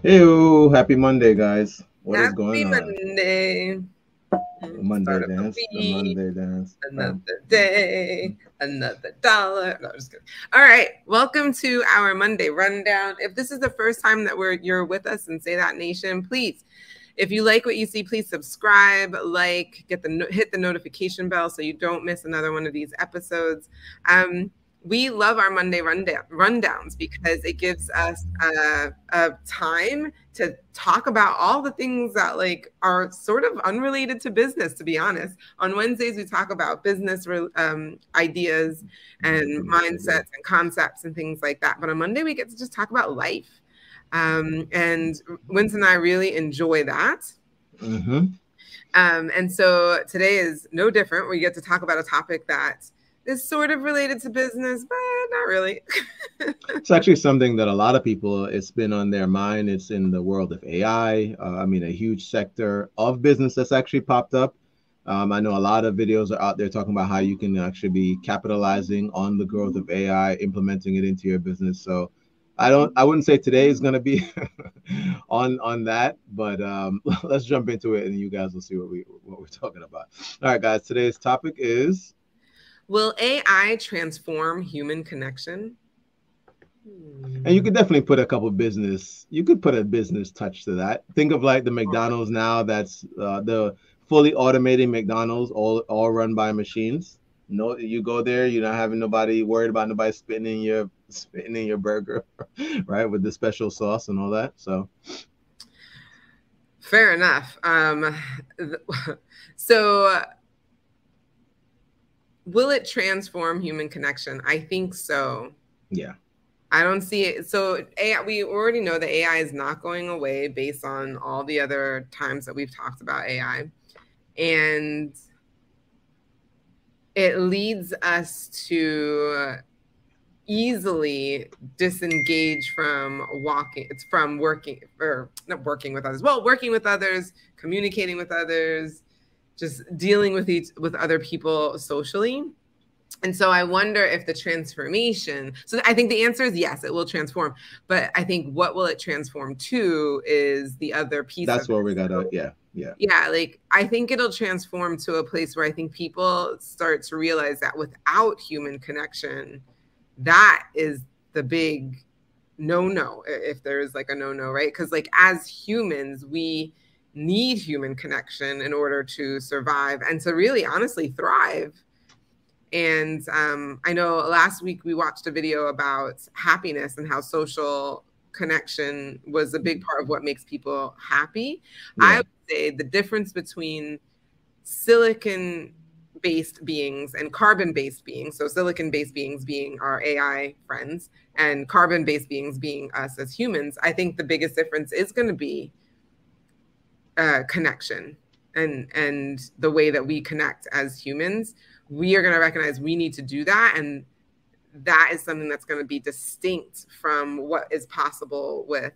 Hey, happy Monday, guys. What is going Happy on? Monday. The Monday Start of the dance, the week. Monday dance. Another day. Another dollar. No, I'm just kidding. All right. Welcome to our Monday rundown. If this is the first time that you're with us in Say That Nation, please, if you like what you see, please subscribe, hit the notification bell so you don't miss another one of these episodes. We love our rundowns because it gives us a time to talk about all the things that are sort of unrelated to business. To be honest, on Wednesdays we talk about business ideas and Business idea. mindsets and concepts and things like that. But on Monday we get to just talk about life. And Winston and I really enjoy that. Mm-hmm. And so today is no different. We get to talk about a topic that is sort of related to business, but not really. It's actually something that a lot of people, it's been on their mind. It's in the world of AI. A huge sector of business that's actually popped up. I know a lot of videos are out there talking about how you can actually be capitalizing on the growth of AI, implementing it into your business. So I wouldn't say today is going to be on that, but let's jump into it and you guys will see what we're talking about. All right, guys, today's topic is. Will AI transform human connection? And you could definitely put a couple business. You could put a business touch to that. Think of like the McDonald's now. That's the fully automated McDonald's, all run by machines. No, you go there, you're not having nobody worried about nobody spitting in your burger, right? With the special sauce and all that. So Fair enough. So will it transform human connection? I think so. yeah, I don't see it. So AI, we already know that AI is not going away based on all the other times that we've talked about AI. And it leads us to easily disengage from working or not working with others. Well, working with others, communicating with others, just dealing with other people socially. And so I wonder if the transformation, so I think the answer is yes, it will transform. But I think what will it transform to is the other piece of that's it. where we gotta. So, Yeah, yeah, yeah, like I think it'll transform to a place where I think people start to realize that without human connection, that is the big no, if there is like a no, right? Because like as humans, we need human connection in order to survive and to really honestly thrive. And I know last week we watched a video about happiness and how social connection was a big part of what makes people happy. I yeah. would say the difference between silicon based beings and carbon based beings, so silicon based beings being our AI friends and carbon based beings being us as humans, I think the biggest difference is going to be connection and the way that we connect as humans. We are going to recognize we need to do that, and that is something that's going to be distinct from what is possible with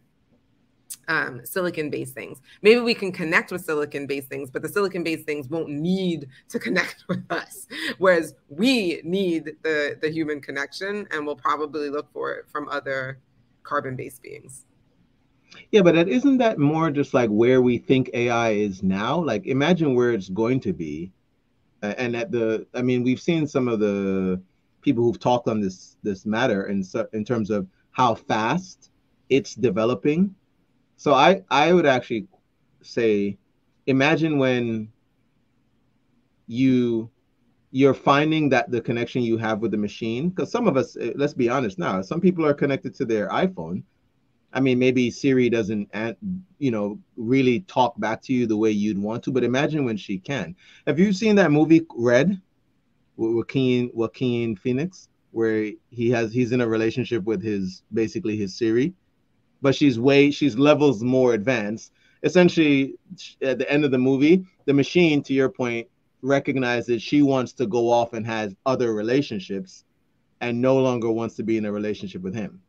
silicon based things. Maybe we can connect with silicon based things, but the silicon based things won't need to connect with us. Whereas we need the human connection and we'll probably look for it from other carbon based beings. Yeah, but isn't that more just like where we think AI is now? Like, imagine where it's going to be. And at we've seen some of the people who've talked on this matter, and so in terms of how fast it's developing. So I would actually say, imagine when you you're finding that the connection you have with the machine, because some of us, let's be honest now, some people are connected to their iPhone. I mean, maybe Siri doesn't, really talk back to you the way you'd want to, but imagine when she can. Have you seen that movie Red with Joaquin Phoenix, where he's in a relationship with his basically his Siri, but she's levels more advanced. Essentially, at the end of the movie, the machine, to your point, recognizes she wants to go off and has other relationships and no longer wants to be in a relationship with him.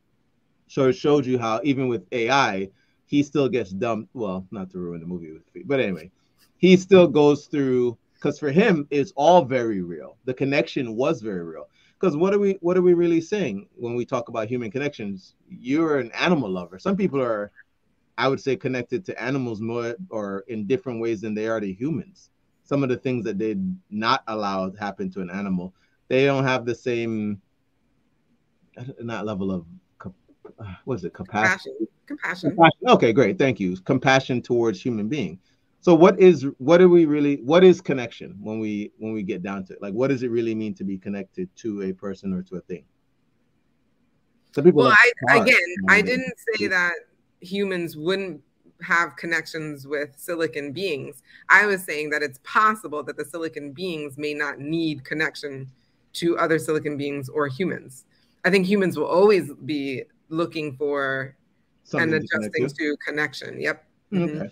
So it showed you how even with AI, he still gets dumped. Well, not to ruin the movie but anyway, he still goes through, because for him it's all very real. The connection was very real. Because what are we really saying when we talk about human connections? You're an animal lover. Some people are I would say, connected to animals more or in different ways than they are to humans. Some of the things that they not allow to happen to an animal, they don't have the same, not level of, what is it, capacity? Compassion. Okay, great. Thank you. Compassion towards human being. So what is connection when we get down to it? Like, what does it really mean to be connected to a person or to a thing? Some people Well, like I didn't say that humans wouldn't have connections with silicon beings. I was saying that it's possible that the silicon beings may not need connection to other silicon beings or humans. I think humans will always be looking for something and adjusting to connection. Yep. Mm-hmm. Okay.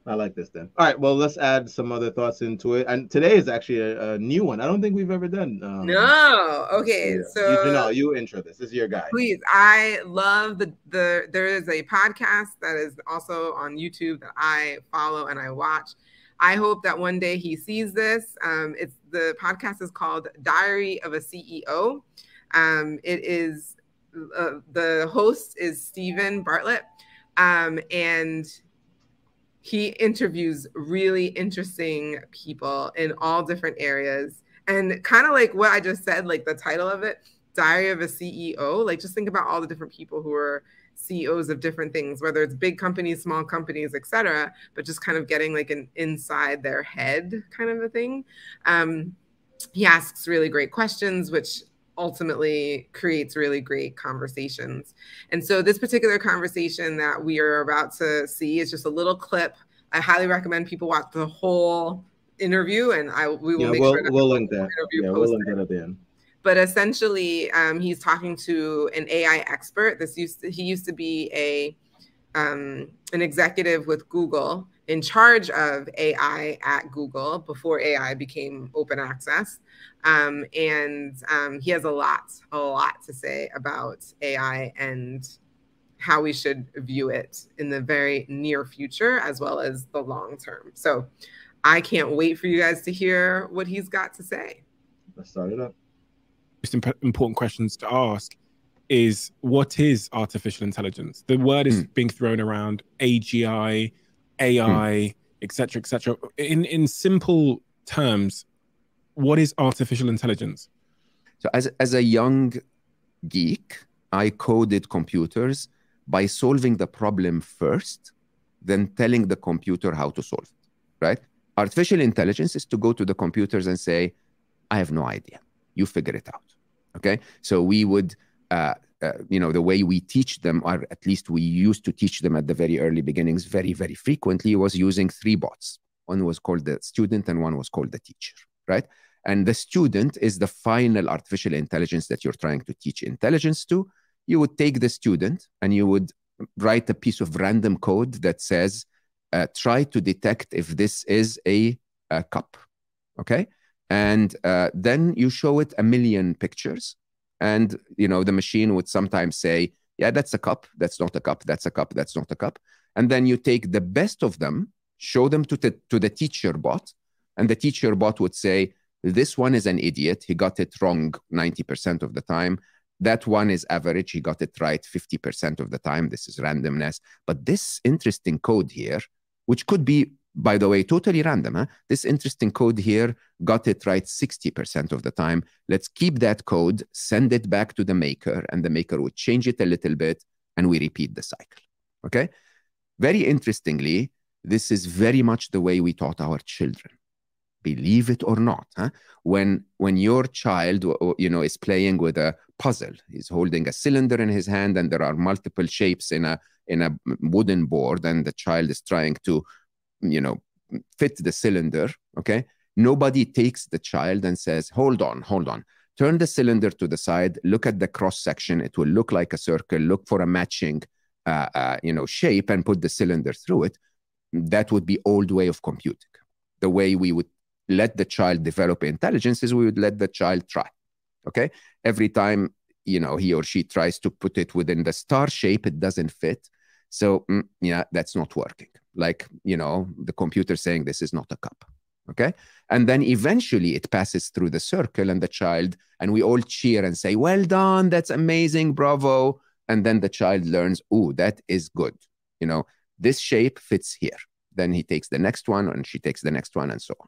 I like this then. All right. Well, let's add some other thoughts into it. And today is actually a new one. I don't think we've ever done. No. Okay. Yeah. So you intro this. This is your guy. Please. I love there is a podcast that is also on YouTube that I follow and I watch. I hope that one day he sees this. The podcast is called Diary of a CEO. It is the host is Stephen Bartlett, and he interviews really interesting people in all different areas. And kind of like what I just said, like the title of it, Diary of a CEO, like just think about all the different people who are CEOs of different things, whether it's big companies, small companies, etc., but just kind of getting like an inside their head kind of a thing. He asks really great questions, which ultimately creates really great conversations. And so this particular conversation that we are about to see is just a little clip. I highly recommend people watch the whole interview, and we will make sure that we'll link that. Yeah, we'll link that at the end. But essentially, he's talking to an AI expert. He used to be an executive with Google in charge of AI at Google before AI became open access. And he has a lot to say about AI and how we should view it in the very near future as well as the long term. So I can't wait for you guys to hear what he's got to say. Let's start it up. Most important questions to ask is, what is artificial intelligence? The word is being thrown around, AGI, AI, etc., etc. In simple terms, what is artificial intelligence? So as a young geek, I coded computers by solving the problem first, then telling the computer how to solve it, right? Artificial intelligence is to go to the computers and say, I have no idea. You figure it out, okay? So we would, the way we teach them, or at least we used to teach them at the very early beginnings very, very frequently, was using 3 bots. One was called the student and one was called the teacher, right? And the student is the final artificial intelligence that you're trying to teach intelligence to. You would take the student and you would write a piece of random code that says, try to detect if this is a cup, okay? And then you show it 1 million pictures. And, the machine would sometimes say, yeah, that's a cup. That's not a cup. That's a cup. That's not a cup. And then you take the best of them, show them to the teacher bot. And the teacher bot would say, this one is an idiot. He got it wrong 90% of the time. That one is average. He got it right 50% of the time. This is randomness. But this interesting code here, which could be, by the way, totally random. This interesting code here got it right 60% of the time. Let's keep that code, send it back to the maker, and the maker would change it a little bit, and we repeat the cycle, okay? Very interestingly, this is very much the way we taught our children. Believe it or not, when your child, is playing with a puzzle, he's holding a cylinder in his hand, and there are multiple shapes in a wooden board, and the child is trying to fit the cylinder, okay? Nobody takes the child and says, hold on. Turn the cylinder to the side, look at the cross-section. It will look like a circle. Look for a matching, shape and put the cylinder through it. That would be old way of computing. The way we would let the child develop intelligence is we would let the child try, okay? Every time, he or she tries to put it within the star shape, it doesn't fit. So, that's not working. Like, the computer saying this is not a cup, okay? And then eventually it passes through the circle and the child, and we all cheer and say, well done, that's amazing, bravo. And then the child learns, oh, that is good. You know, this shape fits here. Then he takes the next one, and she takes the next one, and so on.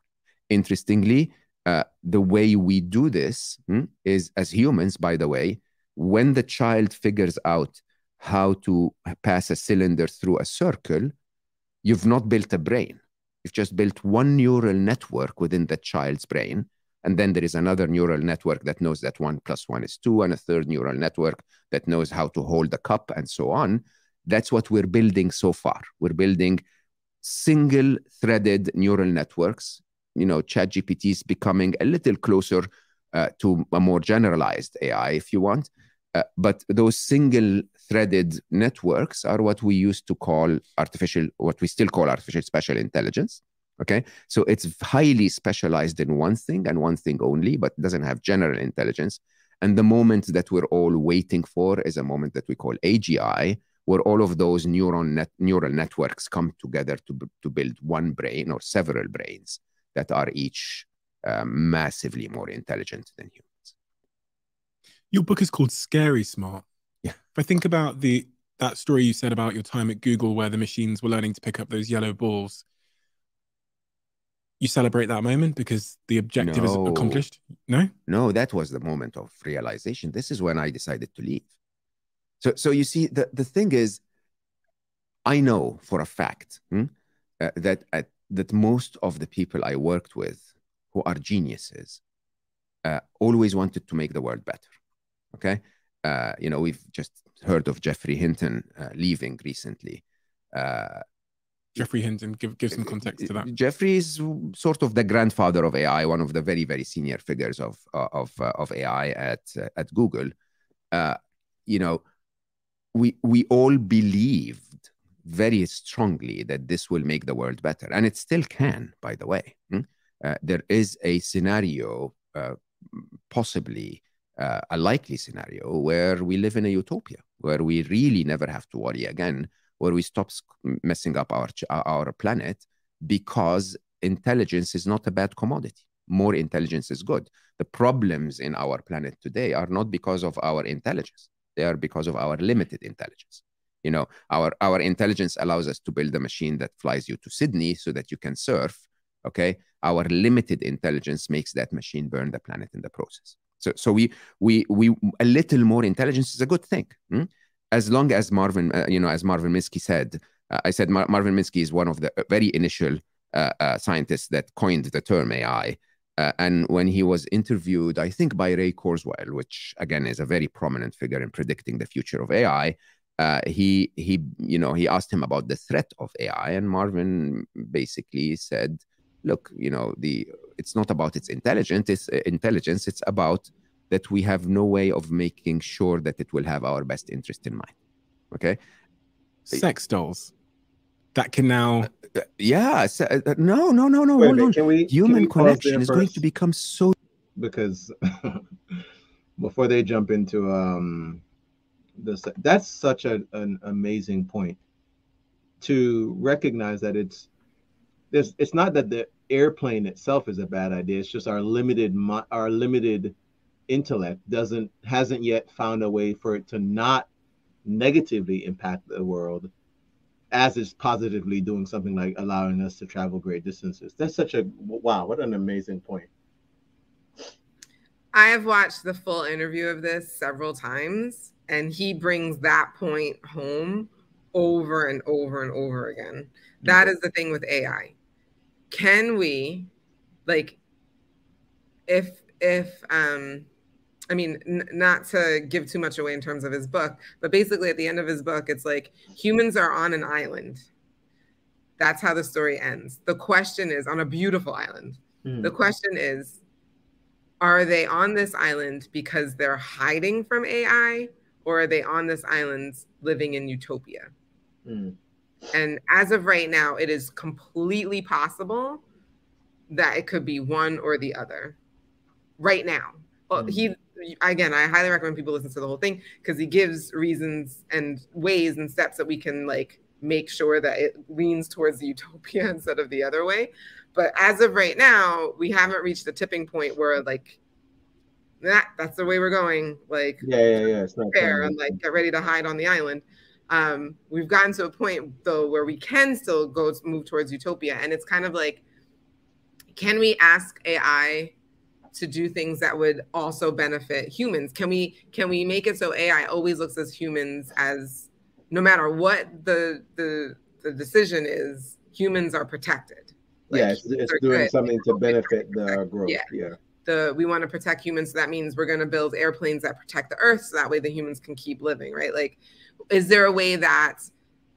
Interestingly, the way we do this is, as humans, by the way, when the child figures out how to pass a cylinder through a circle, you've not built a brain. You've just built one neural network within the child's brain. And then there is another neural network that knows that 1 + 1 is 2, and a third neural network that knows how to hold a cup, and so on. That's what we're building so far. We're building single-threaded neural networks. You know, ChatGPT is becoming a little closer to a more generalized AI, if you want. But those single-threaded networks are what we used to call what we still call artificial special intelligence. Okay, so it's highly specialized in one thing and one thing only, but doesn't have general intelligence. And the moment that we're all waiting for is a moment that we call AGI, where all of those neural networks come together to build one brain or several brains that are each massively more intelligent than humans. Your book is called Scary Smart. Yeah. If I think about that story you said about your time at Google, where the machines were learning to pick up those yellow balls, you celebrate that moment because the objective is accomplished? No? No, that was the moment of realization. This is when I decided to leave. So you see, the thing is, I know for a fact that most of the people I worked with who are geniuses always wanted to make the world better. Okay, you know, we've just heard of Geoffrey Hinton leaving recently. Geoffrey Hinton, give some context to that. Geoffrey is sort of the grandfather of AI, one of the very, very senior figures of AI at Google. You know, we all believed very strongly that this will make the world better, and it still can, by the way. There is a scenario, possibly a likely scenario, where we live in a utopia, where we really never have to worry again, where we stop messing up our planet, because intelligence is not a bad commodity. More intelligence is good. The problems in our planet today are not because of our intelligence. They are because of our limited intelligence. You know, our intelligence allows us to build a machine that flies you to Sydney so that you can surf. Okay, our limited intelligence makes that machine burn the planet in the process. So we a little more intelligence is a good thing, as long as Marvin Minsky said. I said Marvin Minsky is one of the very initial scientists that coined the term AI. And when he was interviewed, I think by Ray Kurzweil, which again is a very prominent figure in predicting the future of AI, he asked him about the threat of AI, and Marvin basically said, look, you know, it's not about its intelligence. It's about that we have no way of making sure that it will have our best interest in mind. Okay. Sex dolls that can now. No. Hold on. Human connection is going to become so. Because before they jump into this, that's such an amazing point to recognize that it's not that the airplane itself is a bad idea. It's just our limited intellect hasn't yet found a way for it to not negatively impact the world as it's positively doing something like allowing us to travel great distances. That's such a wow, what an amazing point. I have watched the full interview of this several times, and he brings that point home over and over and over again. That is the thing with AI. Can we, like, I mean, not to give too much away in terms of his book, but basically at the end of his book, it's like humans are on an island. That's how the story ends. The question is, on a beautiful island. The question is, are they on this island because they're hiding from AI, or are they on this island living in utopia? And as of right now, it is completely possible that it could be one or the other right now. Well, again, I highly recommend people listen to the whole thing, because he gives reasons and ways and steps that we can like make sure that it leans towards the utopia instead of the other way. But as of right now, we haven't reached the tipping point where like that's the way we're going. Like, yeah, it's not fair and like get ready to hide on the island. We've gotten to a point though where we can still move towards utopia, and it's kind of like, can we ask AI to do things that would also benefit humans? Can we make it so AI always looks at humans as, no matter what the decision is, humans are protected? Like, yeah, it's doing something to benefit the growth. We want to protect humans, so that means we're going to build airplanes that protect the earth, so that way the humans can keep living, right? Like, is there a way that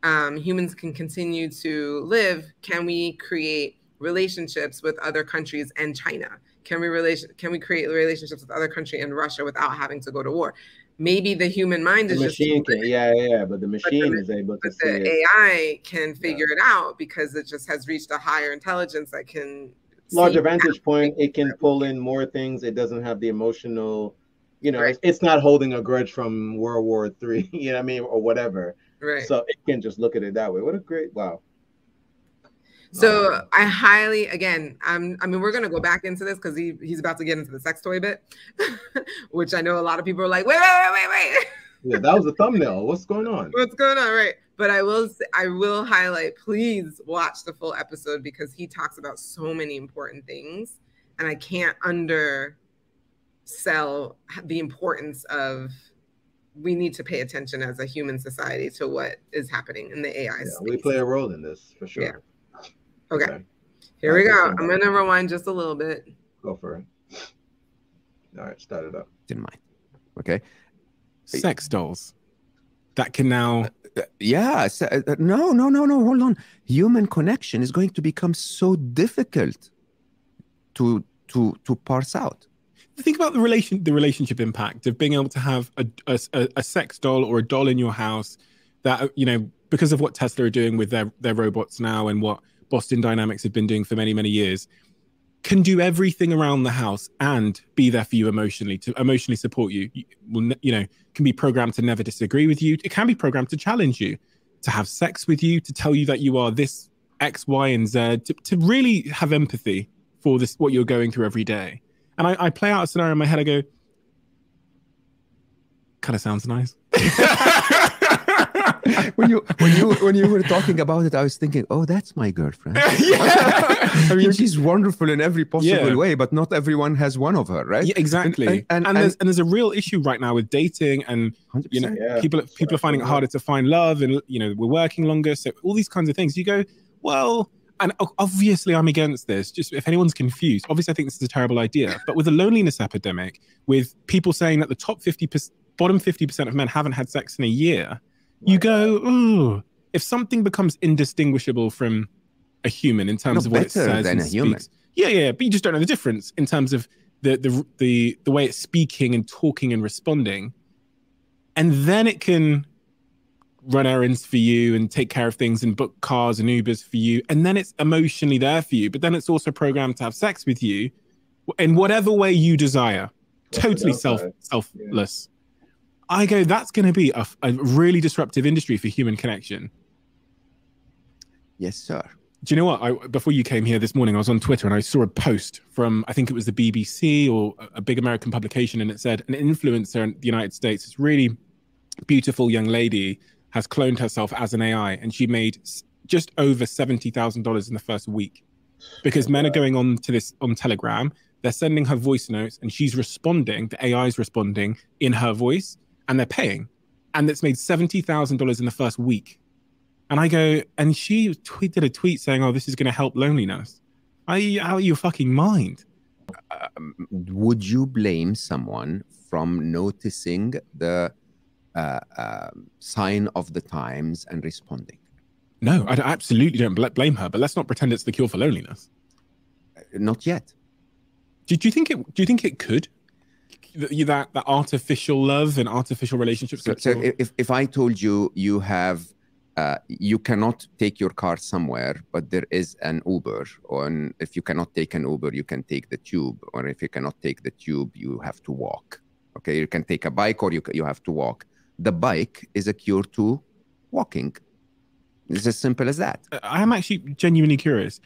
humans can continue to live? Can we create relationships with other countries and China? Can we create relationships with other country and Russia without having to go to war? Maybe the human mind is just machine can, but the machine is able to see the AI can figure it out, because it just has reached a higher intelligence that can larger vantage point. It can pull in more things. It doesn't have the emotional, it's not holding a grudge from World War III, you know what I mean, or whatever. Right. So it can just look at it that way. What a great, wow. So I highly, again, I mean, we're going to go back into this because he's about to get into the sex toy bit, which I know a lot of people are like, wait. Yeah, that was a thumbnail. What's going on? What's going on, right? But I will highlight, please watch the full episode, because he talks about so many important things, and I can't undersell the importance of, we need to pay attention as a human society to what is happening in the AI space. We play a role in this for sure. Yeah. Okay. Here we go. I'm going to rewind just a little bit. Go for it. All right, start it up. Didn't mind. Okay. Sex dolls that can now. No. Hold on. Human connection is going to become so difficult to parse out. Think about the relationship impact of being able to have a sex doll or a doll in your house that, because of what Tesla are doing with their robots now, and what Boston Dynamics have been doing for many, many years, can do everything around the house and be there for you emotionally, to emotionally support you. Can be programmed to never disagree with you. It can be programmed to challenge you, to have sex with you, to tell you that you are this X, Y, and Z, to really have empathy for this, what you're going through every day. And I play out a scenario in my head. I go, kind of sounds nice. when you were talking about it, I was thinking, oh, that's my girlfriend. I mean, she's wonderful in every possible way, but not everyone has one of her, right? Yeah, exactly. And there's a real issue right now with dating, and people are finding it harder to find love, and we're working longer, so all these kinds of things. You go, well, and obviously I'm against this. Just if anyone's confused, obviously I think this is a terrible idea. But with a loneliness epidemic, with people saying that the bottom 50% of men haven't had sex in a year, you go, ooh, if something becomes indistinguishable from a human in terms of what it says than and a human. speaks. Yeah, but you just don't know the difference in terms of the way it's speaking and talking and responding. And then it can run errands for you and take care of things and book cars and Ubers for you. And then it's emotionally there for you, but then it's also programmed to have sex with you in whatever way you desire. Totally selfless. I go, that's going to be a really disruptive industry for human connection. Yes, sir. Do you know what? Before you came here this morning, I was on Twitter and I saw a post from, I think it was the BBC or a big American publication, and it said an influencer in the United States, this really beautiful young lady, has cloned herself as an AI, and she made just over $70,000 in the first week, because men are going on to this on Telegram. They're sending her voice notes and she's responding. The AI is responding in her voice, and they're paying. And it's made $70,000 in the first week. And I go, and she did a tweet saying, oh, this is going to help loneliness. Are you out of your fucking mind? Would you blame someone from noticing the sign of the times and responding? No, I absolutely don't blame her, but let's not pretend it's the cure for loneliness. Not yet. Do you think it could? That artificial love and artificial relationships. So if I told you you have you cannot take your car somewhere, but there is an Uber, or if you cannot take an Uber, you can take the tube, or if you cannot take the tube, you have to walk. Okay, you can take a bike, or you have to walk. The bike is a cure to walking. It's as simple as that. I am actually genuinely curious.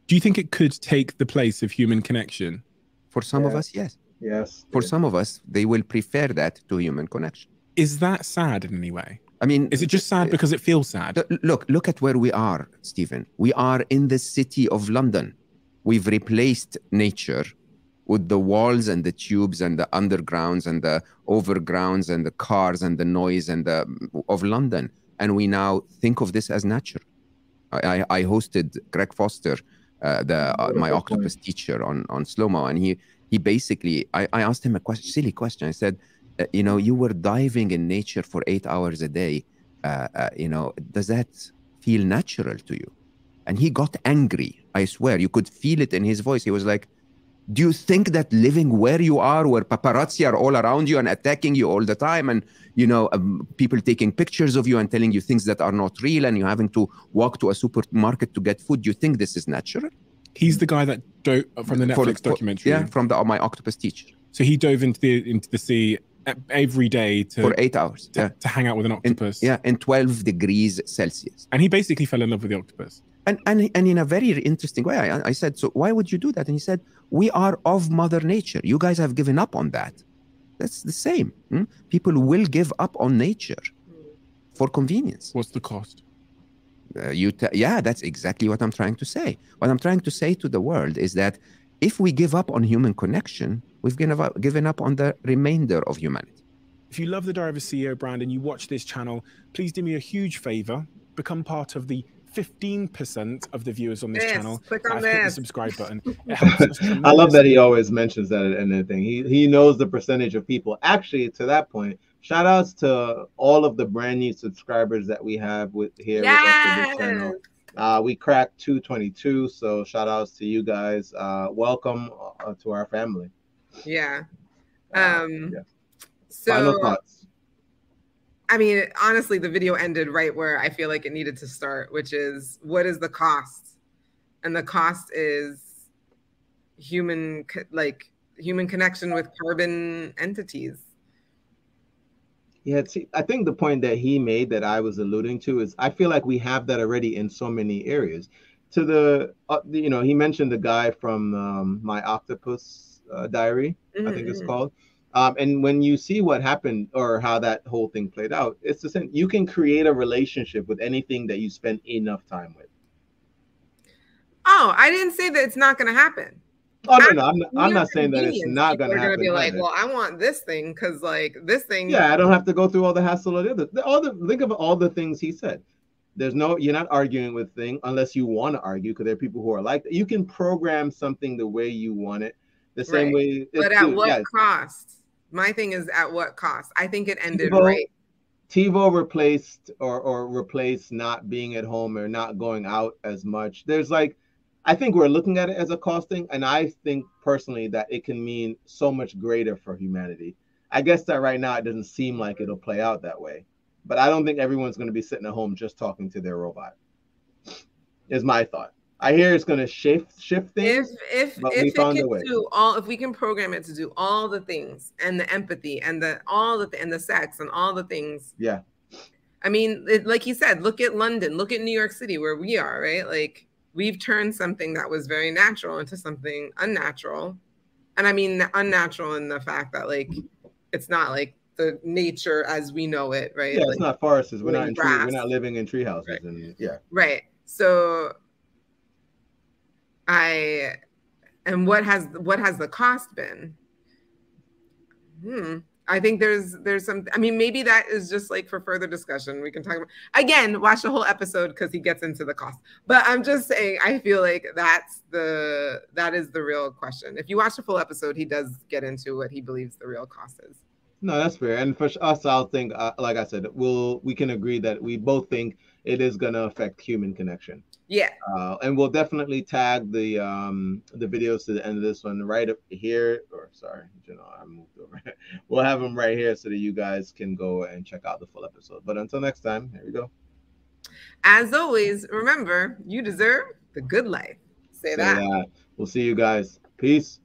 Do you think it could take the place of human connection? For some of us, yes. Yes. For some of us, they will prefer that to human connection. Is that sad in any way? I mean, is it just sad because it feels sad? Look at where we are, Stephen. We are in the city of London. We've replaced nature with the walls and the tubes and the undergrounds and the overgrounds and the cars and the noise and of London. And we now think of this as natural. I hosted Greg Foster, my octopus teacher, on Slow-Mo, and he basically, I asked him a silly question. I said, you were diving in nature for 8 hours a day. Does that feel natural to you? And he got angry. I swear, you could feel it in his voice. He was like, do you think that living where you are, where paparazzi are all around you and attacking you all the time, and people taking pictures of you and telling you things that are not real, and you having to walk to a supermarket to get food, do you think this is natural? He's the guy that dove from the Netflix documentary. Yeah, from my octopus teacher. So he dove into the sea every day for 8 hours to hang out with an octopus. In 12 degrees Celsius. And he basically fell in love with the octopus. And in a very interesting way, I said, so why would you do that? And he said, we are of Mother Nature. You guys have given up on that. That's the same. People will give up on nature for convenience. What's the cost? That's exactly what I'm trying to say. What I'm trying to say to the world is that if we give up on human connection, we've given up on the remainder of humanity. If you love the Diary of a CEO brand and you watch this channel, please do me a huge favor. Become part of the 15% of the viewers on this channel. Click on hit the subscribe button. It helps us tremendously. I love that he always mentions that at anything. He knows the percentage of people. Actually, to that point, shout outs to all of the brand new subscribers that we have here with us on this channel. We cracked 222, so shout outs to you guys. Welcome to our family. Yeah. So final thoughts. I mean, honestly, the video ended right where I feel like it needed to start, which is, what is the cost? And the cost is human connection with carbon entities. Yeah, see, I think the point that he made that I was alluding to is I feel like we have that already in so many areas. To the he mentioned the guy from My Octopus Diary, I think it's called. And when you see what happened or how that whole thing played out, it's the same. You can create a relationship with anything that you spend enough time with. Oh, I didn't say that it's not going to happen. Oh, no, I'm not saying that it's not going to happen. They're going to be like, well, I want this thing because like this thing. Yeah, I don't have to go through all the hassle of think of all the things he said. You're not arguing with things unless you want to argue, because there are people who are like that. You can program something the way you want it, the same way. But at what cost? My thing is, at what cost? I think it ended right. TiVo replaced not being at home or not going out as much. I think we're looking at it as a costing, and I think personally that it can mean so much greater for humanity. I guess that right now it doesn't seem like it'll play out that way, but I don't think everyone's going to be sitting at home just talking to their robot. Is my thought. I hear it's going to shift things. If we can program it to do all the things, and the empathy and the sex and all the things. Yeah. I mean, like he said, look at London, look at New York City, where we are, right? Like, we've turned something that was very natural into something unnatural. And I mean unnatural in the fact that like it's not like the nature as we know it, right? Yeah, like, it's not forests. We're not living in tree houses. Right. And yeah. Right. So what has the cost been? I think there's some, I mean, maybe that is just like for further discussion. We can talk about, again, watch the whole episode because he gets into the cost. But I'm just saying, I feel like that is the real question. If you watch the full episode, he does get into what he believes the real cost is. No, that's fair. And for us, I'll think, like I said, we can agree that we both think it is going to affect human connection. Yeah. And we'll definitely tag the videos to the end of this one right up here. Or sorry, I moved over. We'll have them right here so that you guys can go and check out the full episode. But until next time, here we go. As always, remember, you deserve the good life. Say that. We'll see you guys. Peace.